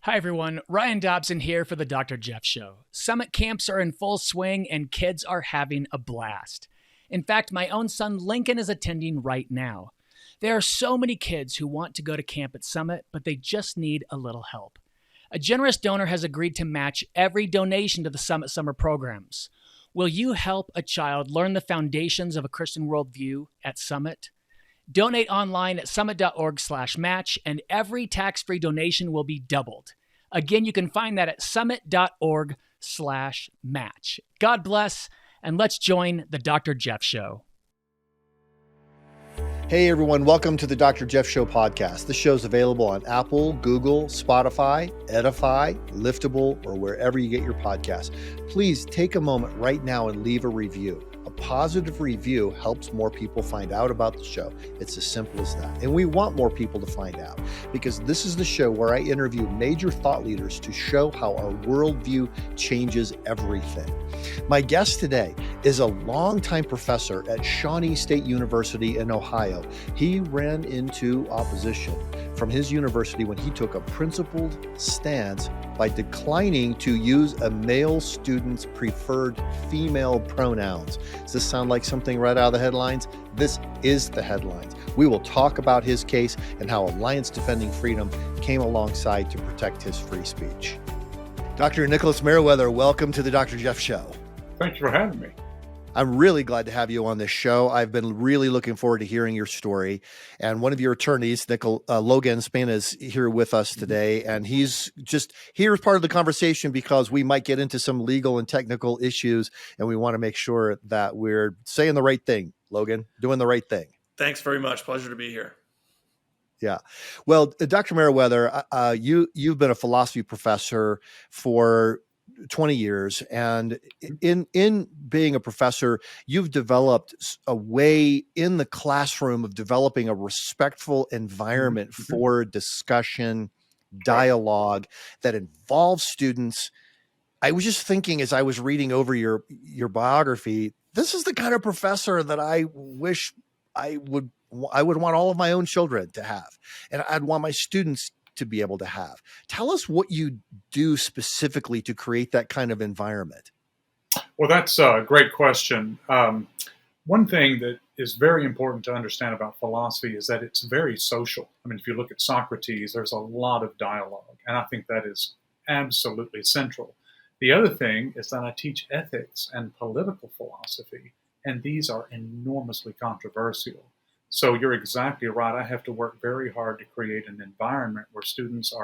Hi, everyone. Ryan Dobson here for the Dr. Jeff Show. Summit camps are in full swing and kids are having a blast. In fact, my own son Lincoln is attending right now. There are so many kids who want to go to camp at Summit, but they just need a little help. A generous donor has agreed to match every donation to the Summit Summer programs. Will you help a child learn the foundations of a Christian worldview at Summit? Donate online at summit.org/match, and every tax-free donation will be doubled. Again, you can find that at summit.org/match. God bless, and let's join the Dr. Jeff Show. Hey everyone, welcome to the Dr. Jeff Show podcast. This show is available on Apple, Google, Spotify, Edify, Liftable, or wherever you get your podcasts. Please take a moment right now and leave a review. A positive review helps more people find out about the show. It's as simple as that. And we want more people to find out because this is the show where I interview major thought leaders to show how our worldview changes everything. My guest today is a longtime professor at Shawnee State University in Ohio. He ran into opposition from his university when he took a principled stance by declining to use a male student's preferred female pronouns. Does this sound like something right out of the headlines? This is the headlines. We will talk about his case and how Alliance Defending Freedom came alongside to protect his free speech. Dr. Nicholas Meriwether, welcome to the Dr. Jeff Show. Thanks for having me. I'm really glad to have you on this show. I've been really looking forward to hearing your story. And one of your attorneys, Logan, Spena, is here with us today. And he's just here as part of the conversation because we might get into some legal and technical issues. And we want to make sure that we're saying the right thing, Logan, doing the right thing. Thanks very much. Pleasure to be here. Yeah. Well, Dr. Meriwether, you've been a philosophy professor for 20 years. And in being a professor, you've developed a way in the classroom of developing a respectful environment for discussion, dialogue that involves students. I was just thinking as I was reading over your biography, this is the kind of professor that I wish I would want all of my own children to have, and I'd want my students to be able to have. Tell us what you do specifically to create that kind of environment. Well, that's a great question. One thing that is very important to understand about philosophy is that it's very social. I mean, if you look at Socrates, there's a lot of dialogue, and I think that is absolutely central. The other thing is that I teach ethics and political philosophy, and these are enormously controversial. So you're exactly right. I have to work very hard to create an environment where students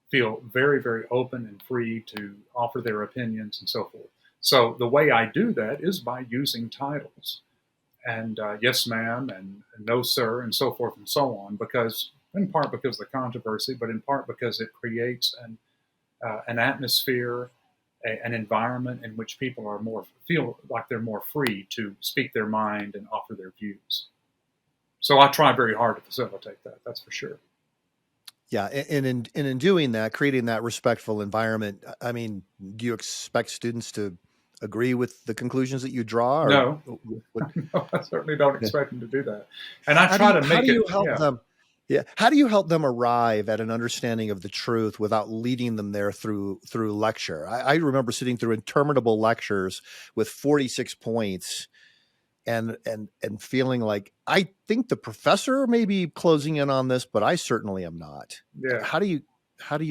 feel very, very open and free to offer their opinions and so forth. So the way I do that is by using titles and yes, ma'am, and no, sir, and so forth and so on, because in part because of the controversy, but in part because it creates an atmosphere, an environment in which people feel like they're more free to speak their mind and offer their views. So I try very hard to facilitate that. That's for sure. Yeah, and in doing that, creating that respectful environment, I mean, do you expect students to agree with the conclusions that you draw? Or no, no, I certainly don't expect them to do that. And I try to make it. How do you help them? Yeah, how do you help them arrive at an understanding of the truth without leading them there through lecture? I remember sitting through interminable lectures with 46 points. And feeling like I think the professor may be closing in on this, but I certainly am not. Yeah. How do you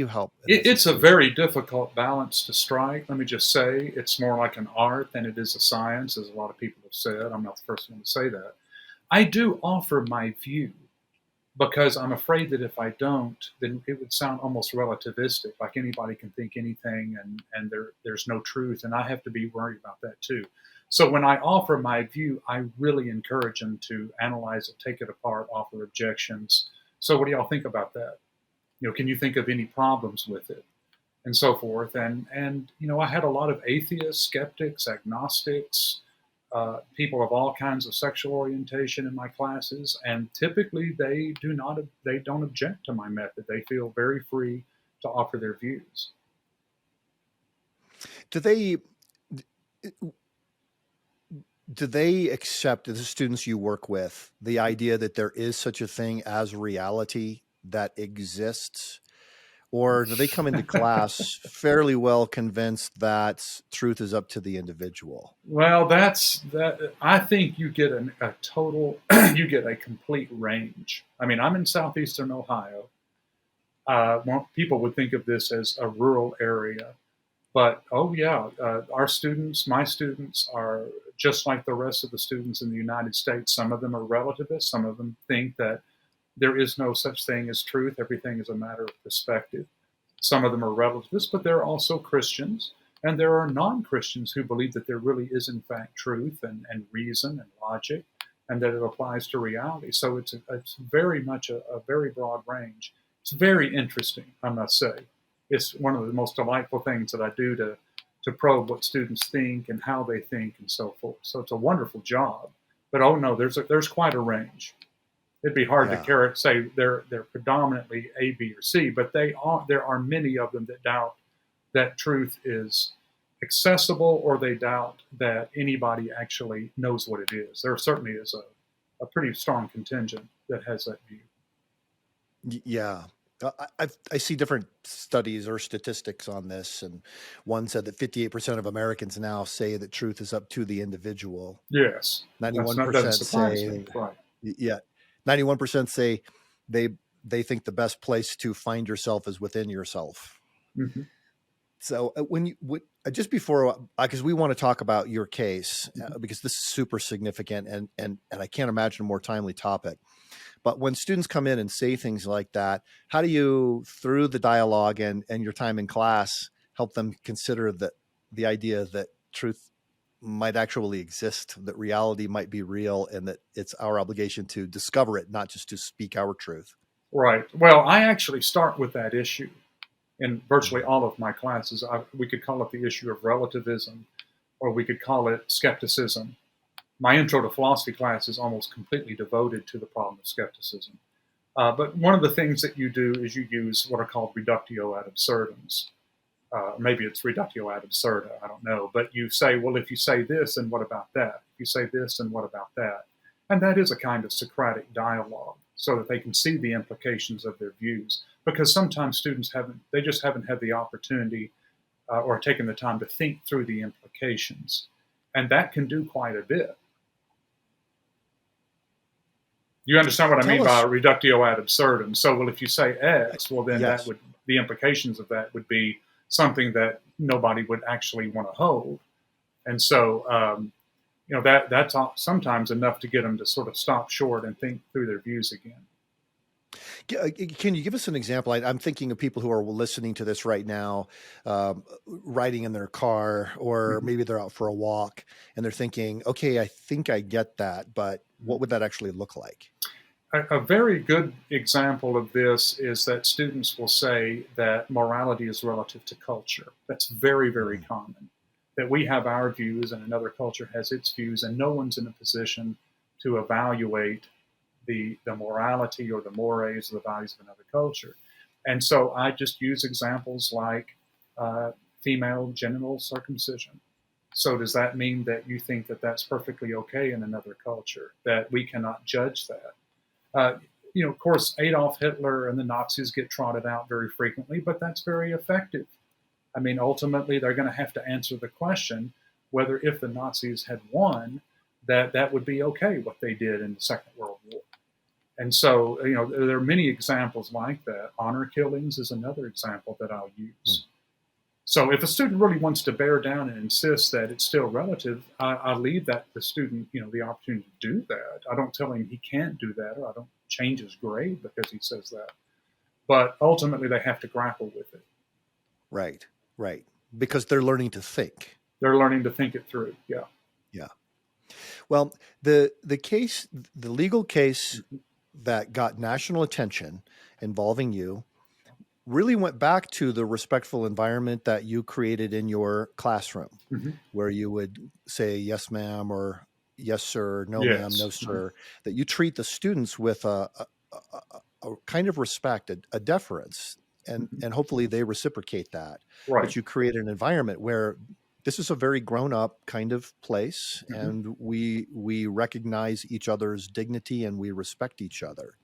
help? It's a very difficult balance to strike. Let me just say, it's more like an art than it is a science, as a lot of people have said. I'm not the first one to say that. I do offer my view because I'm afraid that if I don't, then it would sound almost relativistic, like anybody can think anything and there's no truth, and I have to be worried about that too. So when I offer my view, I really encourage them to analyze it, take it apart, offer objections. So what do y'all think about that? Can you think of any problems with it? And so forth. And I had a lot of atheists, skeptics, agnostics, people of all kinds of sexual orientation in my classes. And typically they don't object to my method. They feel very free to offer their views. Do they do they accept, the students you work with, the idea that there is such a thing as reality that exists? Or do they come into class fairly well convinced that truth is up to the individual? Well, that's that. I think you get a total, you get a complete range. I mean, I'm in southeastern Ohio. Well, people would think of this as a rural area, but oh yeah, our students, my students, are just like the rest of the students in the United States. Some of them are relativists. Some of them think that there is no such thing as truth. Everything is a matter of perspective. Some of them are relativists, but there are also Christians, and there are non-Christians who believe that there really is, in fact, truth and reason and logic, and that it applies to reality. So it's very much a very broad range. It's very interesting, I must say. It's one of the most delightful things that I do to probe what students think and how they think and so forth. So it's a wonderful job. But oh no, there's quite a range. It'd be hard Yeah. to say they're predominantly A, B, or C, but there are many of them that doubt that truth is accessible, or they doubt that anybody actually knows what it is. There certainly is a pretty strong contingent that has that view. Yeah. I see different studies or statistics on this, and one said that 58% of Americans now say that truth is up to the individual. Yes, that 91% doesn't surprise say, me. Right. yeah, 91% say they think the best place to find yourself is within yourself. Mm-hmm. So just before, because we want to talk about your case, because this is super significant, and I can't imagine a more timely topic. But when students come in and say things like that, how do you, through the dialogue and your time in class, help them consider the idea that truth might actually exist, that reality might be real, and that it's our obligation to discover it, not just to speak our truth? Right. Well, I actually start with that issue in virtually all of my classes. We could call it the issue of relativism, or we could call it skepticism. My intro to philosophy class is almost completely devoted to the problem of skepticism. But one of the things that you do is you use what are called reductio ad absurdums. Maybe it's reductio ad absurda, I don't know. But you say, well, if you say this, and what about that? If you say this, and what about that? And that is a kind of Socratic dialogue, so that they can see the implications of their views. Because sometimes students just haven't had the opportunity or taken the time to think through the implications. And that can do quite a bit. You understand what I mean by reductio ad absurdum? So, well, if you say X, well, then Yes. the implications of that would be something that nobody would actually want to hold. And so, that's sometimes enough to get them to sort of stop short and think through their views again. Can you give us an example? I'm thinking of people who are listening to this right now, riding in their car, or maybe they're out for a walk, and they're thinking, okay, I think I get that, but what would that actually look like? A very good example of this is that students will say that morality is relative to culture. That's very, very common. That we have our views and another culture has its views, and no one's in a position to evaluate the morality or the mores or the values of another culture. And so I just use examples like female genital circumcision. So does that mean that you think that that's perfectly okay in another culture, that we cannot judge that? Of course, Adolf Hitler and the Nazis get trotted out very frequently, but that's very effective. I mean, ultimately, they're going to have to answer the question whether, if the Nazis had won, that would be okay, what they did in the Second World War. And so, there are many examples like that. Honor killings is another example that I'll use. So if a student really wants to bear down and insist that it's still relative, I leave that to the student, the opportunity to do that. I don't tell him he can't do that, or I don't change his grade because he says that. But ultimately, they have to grapple with it. Right. Because they're learning to think. They're learning to think it through. Yeah. Well, the legal case that got national attention involving you really went back to the respectful environment that you created in your classroom, where you would say, yes, ma'am, or yes, sir, no, ma'am, no, sir, that you treat the students with a kind of respect, a deference, and hopefully they reciprocate that. Right. But you create an environment where this is a very grown-up kind of place, and we recognize each other's dignity and we respect each other.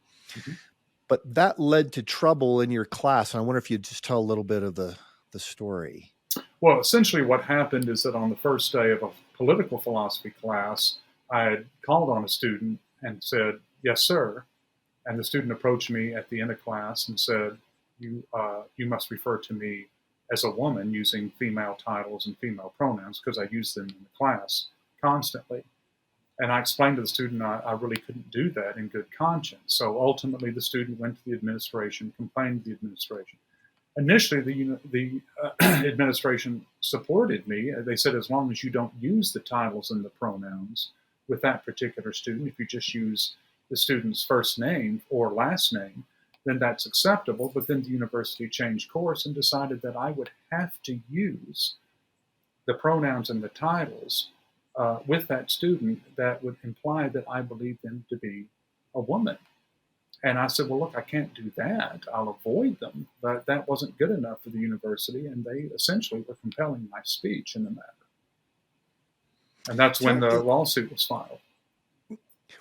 but that led to trouble in your class. And I wonder if you'd just tell a little bit of the story. Well, essentially what happened is that on the first day of a political philosophy class, I had called on a student and said, "Yes, sir." And the student approached me at the end of class and said, you must refer to me as a woman using female titles and female pronouns, because I use them in the class constantly. And I explained to the student I really couldn't do that in good conscience. So ultimately, the student went to the administration, complained to the administration. Initially, the administration supported me. They said, as long as you don't use the titles and the pronouns with that particular student, if you just use the student's first name or last name, then that's acceptable. But then the university changed course and decided that I would have to use the pronouns and the titles with that student that would imply that I believe them to be a woman. And I said, well, look, I can't do that. I'll avoid them. But that wasn't good enough for the university, and they essentially were compelling my speech in the matter. And that's when the lawsuit was filed.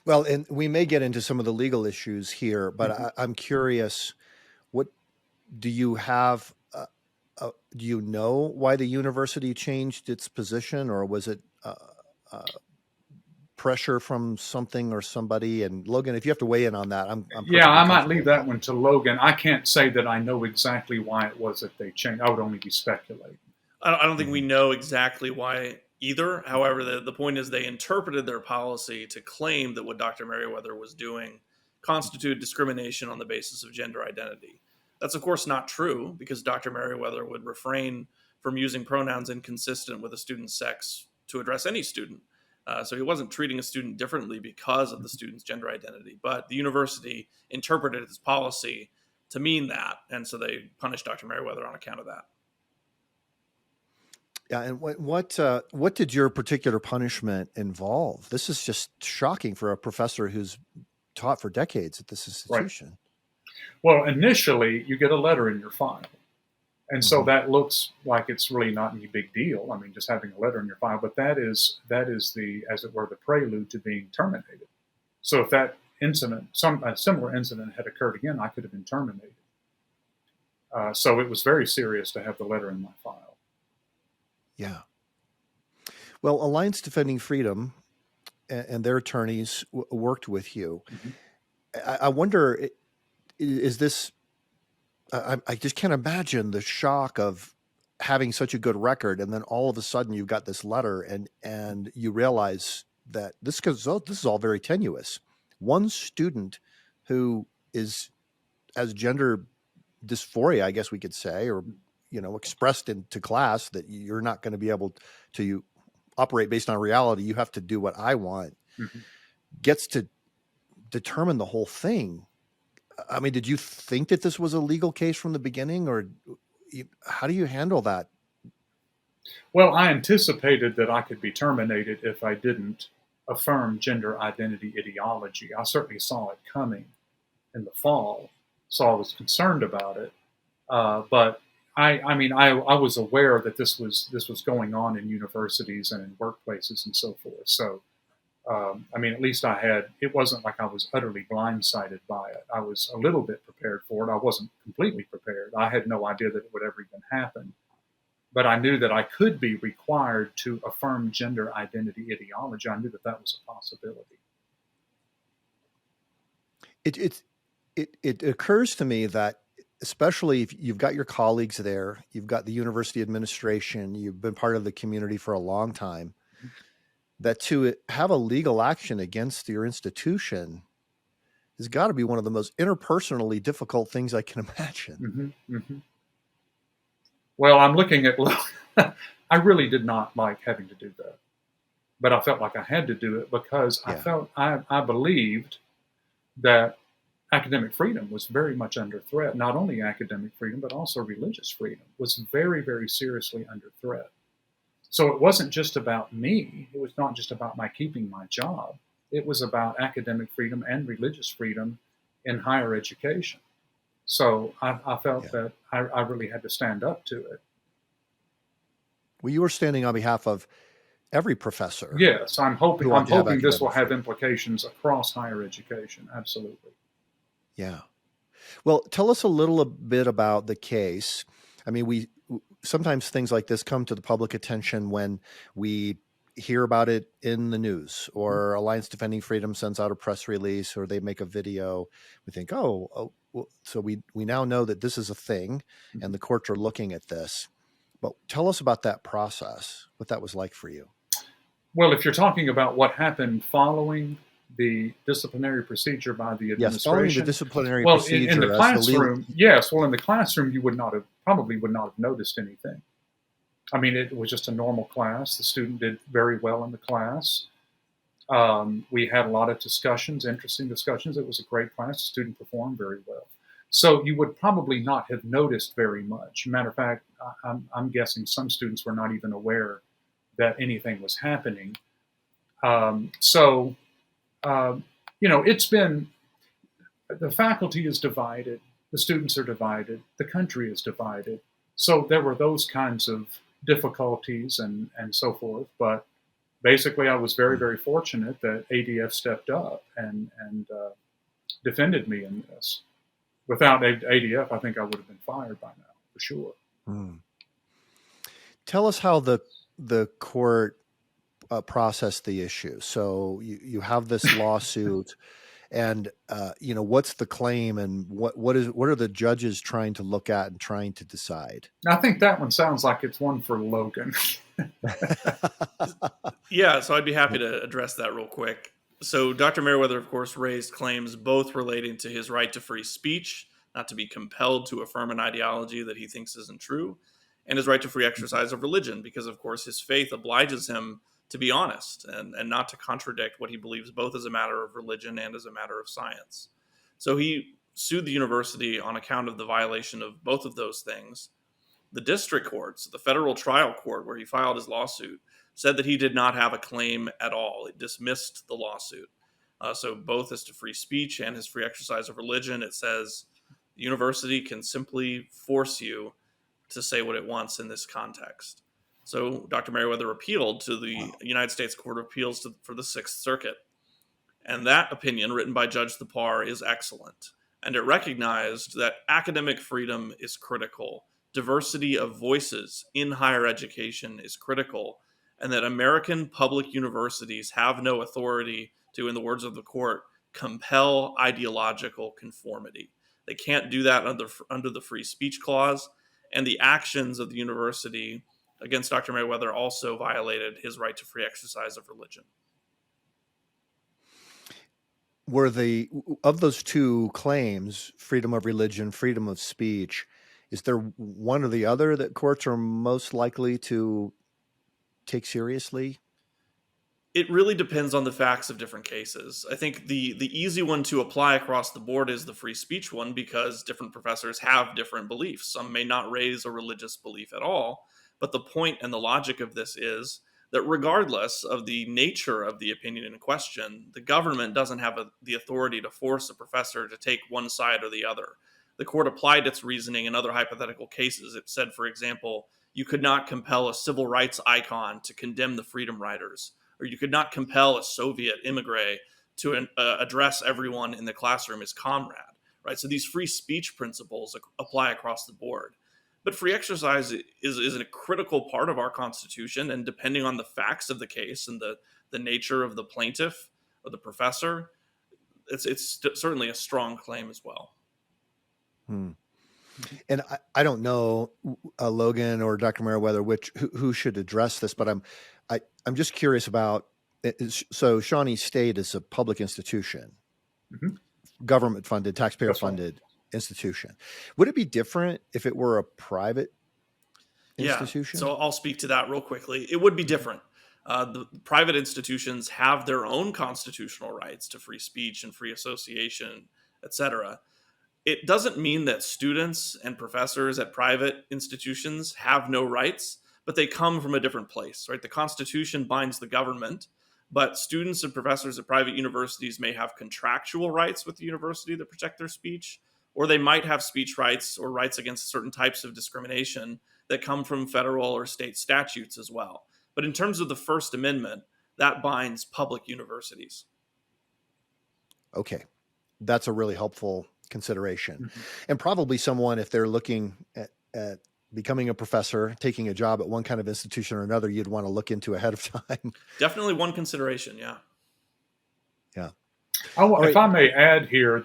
Well, and we may get into some of the legal issues here, but I'm curious, what do you have? Do you know why the university changed its position, or was it pressure from something or somebody? And Logan, if you have to weigh in on that, I'm yeah, I might leave that one to Logan. I can't say that I know exactly why it was that they changed. I would only be speculating. I don't think we know exactly why either. However, the point is they interpreted their policy to claim that what Dr. Meriwether was doing constituted discrimination on the basis of gender identity. That's, of course, not true, because Dr. Meriwether would refrain from using pronouns inconsistent with a student's sex to address any student. So he wasn't treating a student differently because of the student's gender identity. But the university interpreted his policy to mean that, and so they punished Dr. Meriwether on account of that. Yeah, and what did your particular punishment involve? This is just shocking for a professor who's taught for decades at this institution. Right. Well, initially, you get a letter in your file. And so that looks like it's really not any big deal. I mean, just having a letter in your file, but that is the, as it were, the prelude to being terminated. So if that incident, a similar incident had occurred again, I could have been terminated. So it was very serious to have the letter in my file. Yeah. Well, Alliance Defending Freedom and their attorneys worked with you. I wonder, is this, I just can't imagine the shock of having such a good record, and then all of a sudden you've got this letter, and you realize that this is all very tenuous. One student who has gender dysphoria, I guess we could say, or expressed into class that you're not going to be able to operate based on reality. You have to do what I want. Gets to determine the whole thing. I mean, did you think that this was a legal case from the beginning, or how do you handle that? Well, I anticipated that I could be terminated if I didn't affirm gender identity ideology. I certainly saw it coming in the fall, so I was concerned about it. But I was aware that this was going on in universities and in workplaces and so forth. So, at least it wasn't like I was utterly blindsided by it. I was a little bit prepared for it. I wasn't completely prepared. I had no idea that it would ever even happen. But I knew that I could be required to affirm gender identity ideology. I knew that that was a possibility. It occurs to me that, especially if you've got your colleagues there, you've got the university administration, you've been part of the community for a long time, that to have a legal action against your institution has got to be one of the most interpersonally difficult things I can imagine. Well, I'm looking at, I really did not like having to do that, but I felt like I had to do it because I believed that academic freedom was very much under threat. Not only academic freedom, but also religious freedom was very, very seriously under threat. So it wasn't just about me. It was not just about my keeping my job. It was about academic freedom and religious freedom in higher education. So I felt that I really had to stand up to it. Well, you were standing on behalf of every professor. Yes, I'm hoping this will have implications across higher education. Absolutely. Yeah. Well, tell us a little bit about the case. I mean, we sometimes things like this come to the public attention when we hear about it in the news, or Alliance Defending Freedom sends out a press release, or they make a video. We think, well, so we now know that this is a thing, and the courts are looking at this. But tell us about that process, what that was like for you. Well, if you're talking about what happened following the disciplinary procedure by the administration. Yes, following the disciplinary well, procedure. In the classroom, yes. Well, in the classroom, you probably would not have noticed anything. I mean, it was just a normal class. The student did very well in the class. We had a lot of discussions, interesting discussions. It was a great class. The student performed very well. So you would probably not have noticed very much. Matter of fact, I'm guessing some students were not even aware that anything was happening. It's been, the faculty is divided, the students are divided, the country is divided. So there were those kinds of difficulties and so forth. But basically, I was very, very fortunate that ADF stepped up and defended me in this. Without ADF, I think I would have been fired by now, for sure. Tell us how the court processed the issue. So you have this lawsuit, and what's the claim, and what are the judges trying to look at and trying to decide? I think that one sounds like it's one for Logan. Yeah, so I'd be happy to address that real quick. So Dr. Meriwether, of course, raised claims both relating to his right to free speech, not to be compelled to affirm an ideology that he thinks isn't true, and his right to free exercise of religion, because, of course, his faith obliges him to be honest and not to contradict what he believes, both as a matter of religion and as a matter of science. So he sued the university on account of the violation of both of those things. The district courts, the federal trial court where he filed his lawsuit, said that he did not have a claim at all. It dismissed the lawsuit. So both as to free speech and his free exercise of religion, it says the university can simply force you to say what it wants in this context. So Dr. Meriwether appealed to the United States Court of Appeals for the Sixth Circuit. And that opinion, written by Judge Thapar, is excellent. And it recognized that academic freedom is critical. Diversity of voices in higher education is critical, and that American public universities have no authority to, in the words of the court, compel ideological conformity. They can't do that under the free speech clause, and the actions of the university against Dr. Meriwether also violated his right to free exercise of religion. Were of those two claims, freedom of religion, freedom of speech, is there one or the other that courts are most likely to take seriously? It really depends on the facts of different cases. I think the easy one to apply across the board is the free speech one, because different professors have different beliefs. Some may not raise a religious belief at all, but the point and the logic of this is that regardless of the nature of the opinion in question, the government doesn't have the authority to force a professor to take one side or the other. The court applied its reasoning in other hypothetical cases. It said, for example, you could not compel a civil rights icon to condemn the Freedom Riders, or you could not compel a Soviet immigrant to address everyone in the classroom as comrade, right? So these free speech principles apply across the board. But free exercise is a critical part of our Constitution, and depending on the facts of the case and the nature of the plaintiff or the professor, it's certainly a strong claim as well. And I don't know, Logan or Dr. Meriwether, who should address this, but I'm just curious about it. So Shawnee State is a public institution, government funded, taxpayer funded institution. Would it be different if it were a private institution? So I'll speak to that real quickly. It would be different. The private institutions have their own constitutional rights to free speech and free association, etc. It doesn't mean that students and professors at private institutions have no rights, but they come from a different place, right? The Constitution binds the government, but students and professors at private universities may have contractual rights with the university that protect their speech, or they might have speech rights or rights against certain types of discrimination that come from federal or state statutes as well. But in terms of the First Amendment, that binds public universities. Okay. That's a really helpful consideration. Mhm. And probably someone, if they're looking at becoming a professor, taking a job at one kind of institution or another, you'd want to look into ahead of time. Definitely one consideration. Yeah. Yeah. If right. I may add here,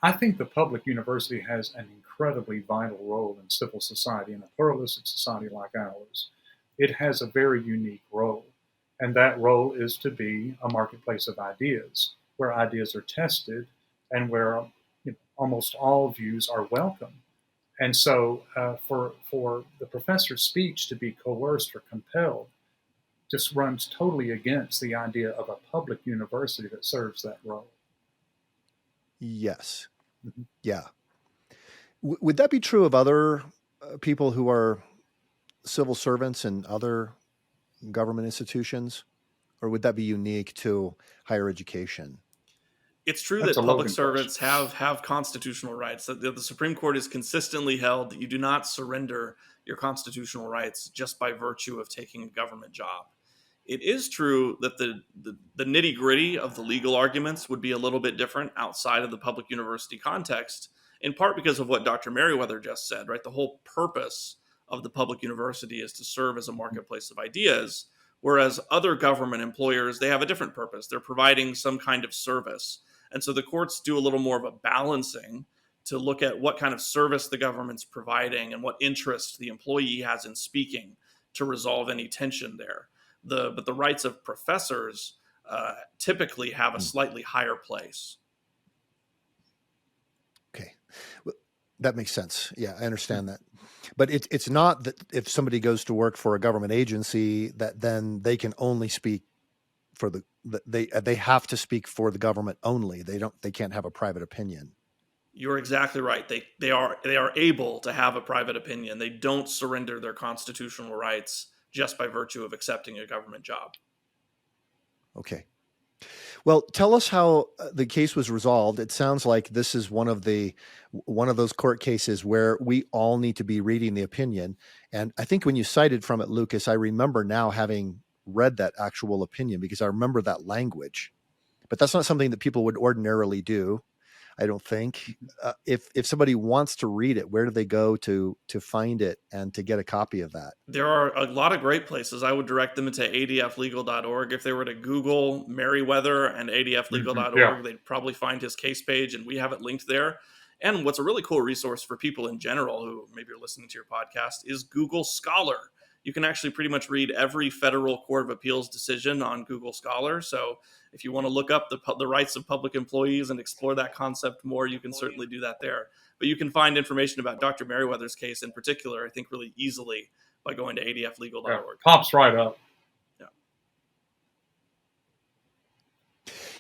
I think the public university has an incredibly vital role in civil society. In a pluralistic society like ours, it has a very unique role. And that role is to be a marketplace of ideas, where ideas are tested and where almost all views are welcome. And so for the professor's speech to be coerced or compelled just runs totally against the idea of a public university that serves that role. Yes. Mhm. Yeah. Would that be true of other people who are civil servants in other government institutions? Or would that be unique to higher education? It's true That's that a public Logan servants question. have constitutional rights. The Supreme Court has consistently held that you do not surrender your constitutional rights just by virtue of taking a government job. It is true that the nitty gritty of the legal arguments would be a little bit different outside of the public university context, in part because of what Dr. Meriwether just said, right? The whole purpose of the public university is to serve as a marketplace of ideas, whereas other government employers, they have a different purpose. They're providing some kind of service. And so the courts do a little more of a balancing to look at what kind of service the government's providing and what interest the employee has in speaking to resolve any tension there. But the rights of professors typically have a slightly higher place. Okay. Well, that makes sense. Yeah, I understand that. But it's not that if somebody goes to work for a government agency that then they can only speak for they have to speak for the government only. They can't have a private opinion. You're exactly right. They are able to have a private opinion. They don't surrender their constitutional rights just by virtue of accepting a government job. Okay. Well, tell us how the case was resolved. It sounds like this is one of those court cases where we all need to be reading the opinion. And I think when you cited from it, Lucas, I remember now having read that actual opinion because I remember that language. But that's not something that people would ordinarily do, I don't think. If somebody wants to read it, where do they go to find it and to get a copy of that? There are a lot of great places. I would direct them to adflegal.org. If they were to Google Meriwether and adflegal.org, Yeah. they'd probably find his case page, and we have it linked there. And what's a really cool resource for people in general who maybe are listening to your podcast is Google Scholar. You can actually pretty much read every federal court of appeals decision on Google Scholar. So if you want to look up the rights of public employees and explore that concept more, you can certainly do that there. But you can find information about Dr. Meriwether's case in particular, I think, really easily by going to adflegal.org. Yeah, pops right up.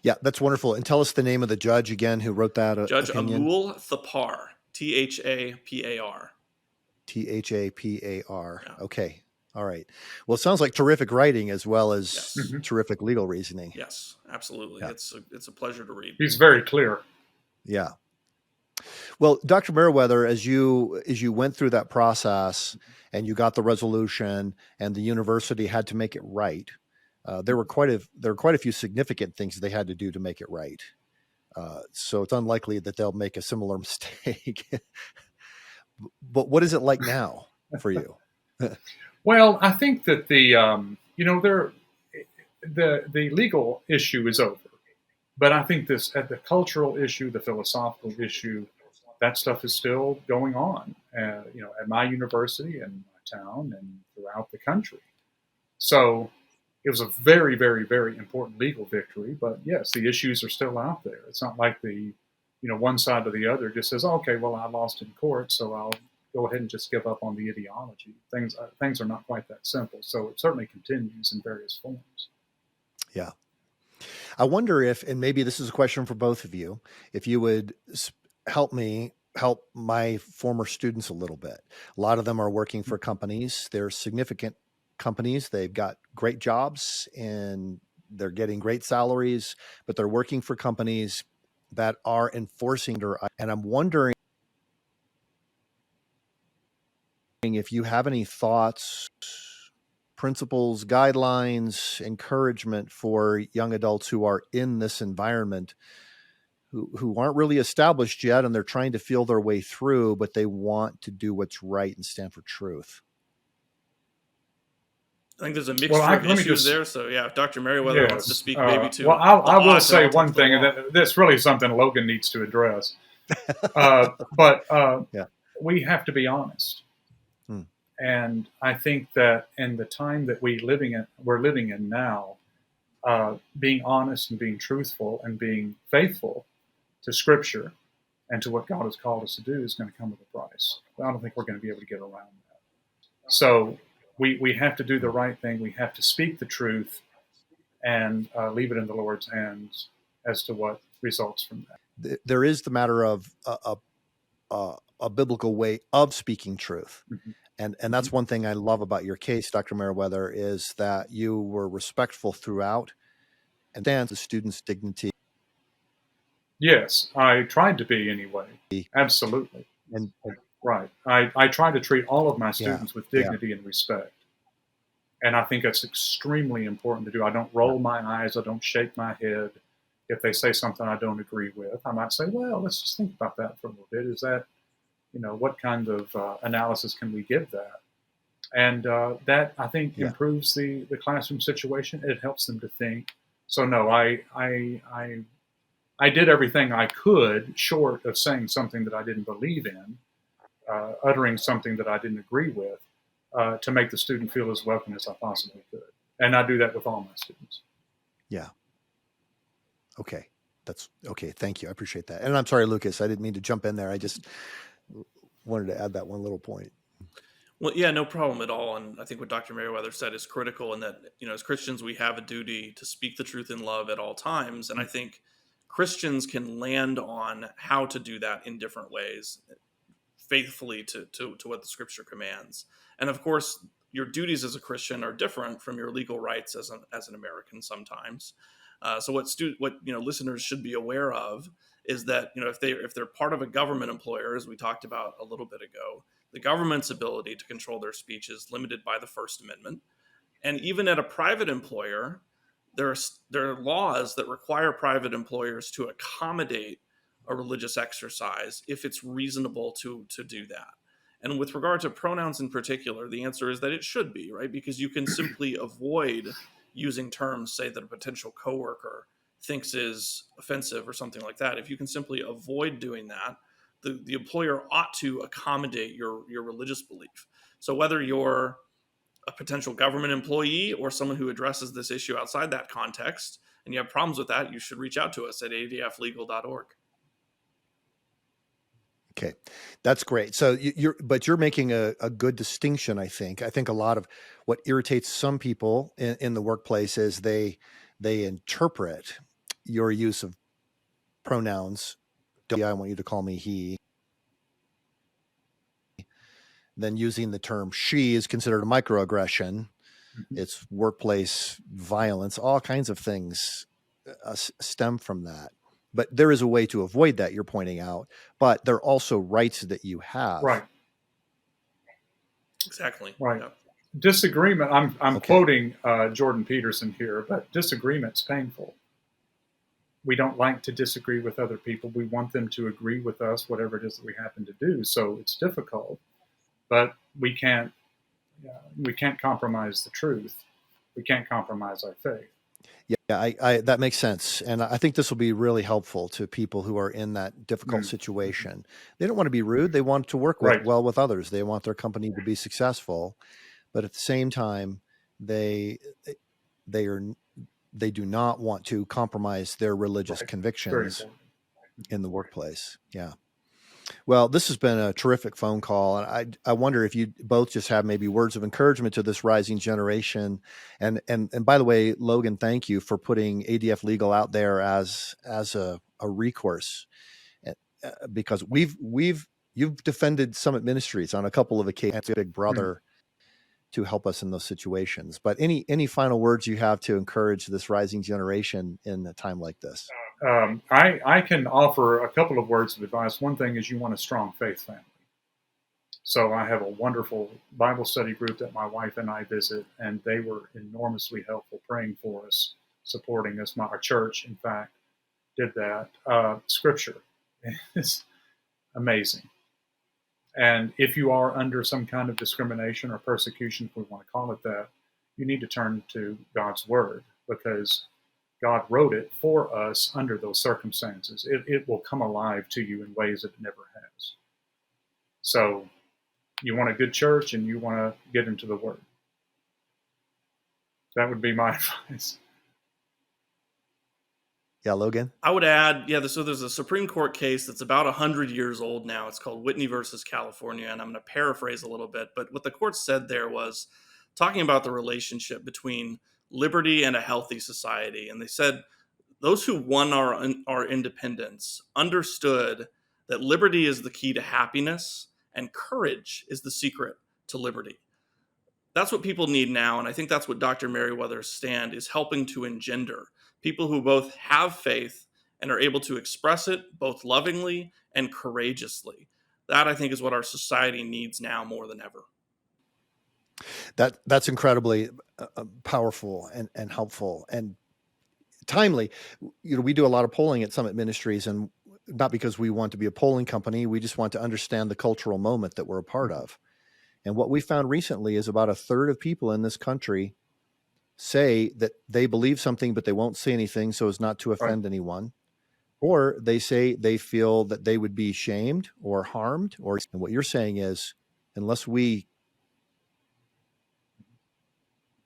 Yeah, that's wonderful. And tell us the name of the judge again who wrote that Judge opinion. Amul Thapar, Thapar. Thapar. Yeah. Okay. All right. Well, it sounds like terrific writing as well as Yes. terrific legal reasoning. Yes, absolutely. Yeah. It's a pleasure to read. He's very clear. Yeah. Well, Dr. Meriwether, as you went through that process and you got the resolution and the university had to make it right, there were quite a few significant things they had to do to make it right. So it's unlikely that they'll make a similar mistake. But what is it like now for you? Well, I think that the legal issue is over, but I think the cultural issue, the philosophical issue, that stuff is still going on. At my university and my town and throughout the country. So it was a very, very, very important legal victory. But yes, the issues are still out there. It's not like one side or the other just says, oh, okay, well, I lost in court, so I'll go ahead and just give up on the ideology. Things are not quite that simple. So it certainly continues in various forms. Yeah. I wonder if, and maybe this is a question for both of you, if you would help my former students a little bit. A lot of them are working for companies. They're significant companies. They've got great jobs and they're getting great salaries, but they're working for companies that are enforcing their, and I'm wondering if you have any thoughts, principles, guidelines, encouragement for young adults who are in this environment who aren't really established yet, and they're trying to feel their way through, but they want to do what's right and stand for truth. I think there's a mixture of issues there. So yeah, if Dr. Meriwether wants to speak maybe to. Well, I will say one thing, and that's really something Logan needs to address. But we have to be honest. And I think that in the time that we're living in now, being honest and being truthful and being faithful to Scripture and to what God has called us to do is going to come with a price. I don't think we're going to be able to get around that. So we have to do the right thing. We have to speak the truth and leave it in the Lord's hands as to what results from that. There is the matter of a biblical way of speaking truth. Mm-hmm. And that's one thing I love about your case, Dr. Meriwether, is that you were respectful throughout and stands the student's dignity. Yes, I tried to be anyway. Absolutely. And right. I try to treat all of my students with dignity and respect. And I think that's extremely important to do. I don't roll my eyes. I don't shake my head. If they say something I don't agree with, I might say, well, let's just think about that for a little bit. Is that, what kind of analysis can we give that? And that, I think, improves the classroom situation. It helps them to think. So, no, I did everything I could, short of saying something that I didn't believe in, uttering something that I didn't agree with, to make the student feel as welcome as I possibly could. And I do that with all my students. Yeah. Okay. That's okay. Thank you. I appreciate that. And I'm sorry, Lucas, I didn't mean to jump in there. I just wanted to add that one little point. Well, yeah, no problem at all. And I think what Dr. Meriwether said is critical in that, as Christians, we have a duty to speak the truth in love at all times. And I think Christians can land on how to do that in different ways, faithfully to what the Scripture commands. And of course, your duties as a Christian are different from your legal rights as an American sometimes. So what listeners should be aware of is that if they're part of a government employer, as we talked about a little bit ago, the government's ability to control their speech is limited by the First Amendment. And even at a private employer, there are laws that require private employers to accommodate a religious exercise if it's reasonable to do that. And with regard to pronouns in particular, the answer is that it should be, right? Because you can simply avoid using terms, say, that a potential coworker thinks is offensive or something like that. If you can simply avoid doing that, the employer ought to accommodate your religious belief. So whether you're a potential government employee or someone who addresses this issue outside that context, and you have problems with that, you should reach out to us at adflegal.org. Okay, that's great. So you're making a good distinction. I think a lot of what irritates some people in the workplace is they interpret your use of pronouns. I want you to call me he. Then using the term she is considered a microaggression. Mm-hmm. It's workplace violence. All kinds of things stem from that. But there is a way to avoid that, you're pointing out. But there are also rights that you have. Right. Exactly. Right. Yeah. Disagreement. I'm quoting Jordan Peterson here, but disagreement's painful. We don't like to disagree with other people. We want them to agree with us, whatever it is that we happen to do. So it's difficult, but we can't compromise the truth. We can't compromise our faith. Yeah, I that makes sense. And I think this will be really helpful to people who are in that difficult situation. They don't want to be rude. They want to work well with others. They want their company to be successful. But at the same time, they do not want to compromise their religious convictions in the workplace. Yeah. Well, this has been a terrific phone call. And I wonder if you both just have maybe words of encouragement to this rising generation. And by the way, Logan, thank you for putting ADF Legal out there as a recourse, because you've defended Summit Ministries on a couple of occasions, Big Brother, to help us in those situations. But any final words you have to encourage this rising generation in a time like this? I can offer a couple of words of advice. One thing is you want a strong faith family. So I have a wonderful Bible study group that my wife and I visit, and they were enormously helpful, praying for us, supporting us. Our church, in fact, did that. Scripture is amazing. And if you are under some kind of discrimination or persecution, if we want to call it that, you need to turn to God's word, because God wrote it for us under those circumstances. It will come alive to you in ways that it never has. So you want a good church and you want to get into the word. That would be my advice. Yeah, Logan? I would add, so there's a Supreme Court case that's about 100 years old now. It's called Whitney versus California, and I'm going to paraphrase a little bit. But what the court said there was talking about the relationship between liberty and a healthy society. And they said those who won our independence understood that liberty is the key to happiness and courage is the secret to liberty. That's what people need now, and I think that's what Dr. Meriwether's stand is helping to engender. People who both have faith and are able to express it both lovingly and courageously. That, I think, is what our society needs now more than ever. That's incredibly powerful and helpful and timely. We do a lot of polling at Summit Ministries, and not because we want to be a polling company. We just want to understand the cultural moment that we're a part of. And what we found recently is about a third of people in this country say that they believe something, but they won't say anything so as not to offend anyone. Or they say they feel that they would be shamed or harmed. And what you're saying is, unless we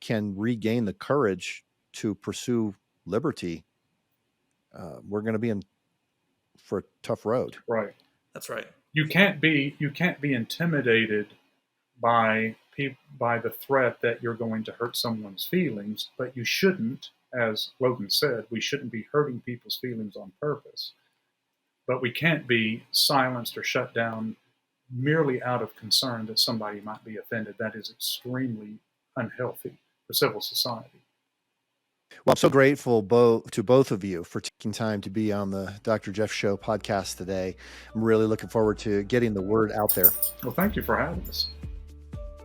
can regain the courage to pursue liberty, we're going to be in for a tough road. Right. That's right. You can't be intimidated by the threat that you're going to hurt someone's feelings, but you shouldn't, as Logan said, we shouldn't be hurting people's feelings on purpose. But we can't be silenced or shut down merely out of concern that somebody might be offended. That is extremely unhealthy for civil society. Well, I'm so grateful to both of you for taking time to be on the Dr. Jeff Show podcast today. I'm really looking forward to getting the word out there. Well, thank you for having us.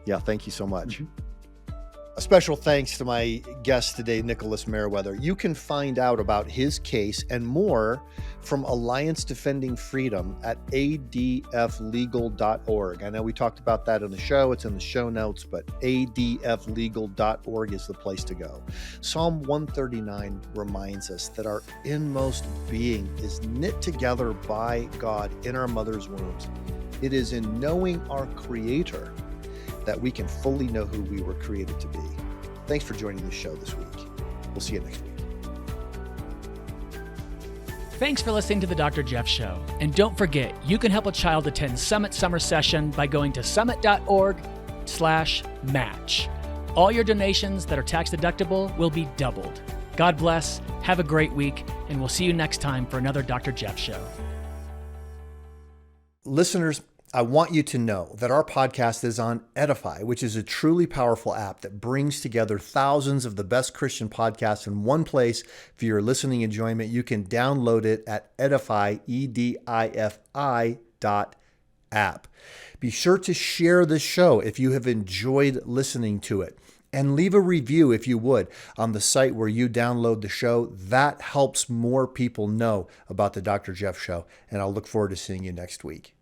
Yeah, thank you so much. A special thanks to my guest today, Nicholas Meriwether. You can find out about his case and more from Alliance Defending Freedom at adflegal.org. I know we talked about that in the show. It's in the show notes, but adflegal.org is the place to go. Psalm 139 reminds us that our inmost being is knit together by God in our mother's wombs. It is in knowing our Creator that we can fully know who we were created to be. Thanks for joining the show this week. We'll see you next week. Thanks for listening to the Dr. Jeff Show. And don't forget, you can help a child attend Summit Summer Session by going to summit.org/match. All your donations that are tax deductible will be doubled. God bless, have a great week, and we'll see you next time for another Dr. Jeff Show. Listeners, I want you to know that our podcast is on Edify, which is a truly powerful app that brings together thousands of the best Christian podcasts in one place for your listening enjoyment. You can download it at Edify, EDIFI.app. Be sure to share this show if you have enjoyed listening to it. And leave a review, if you would, on the site where you download the show. That helps more people know about the Dr. Jeff Show. And I'll look forward to seeing you next week.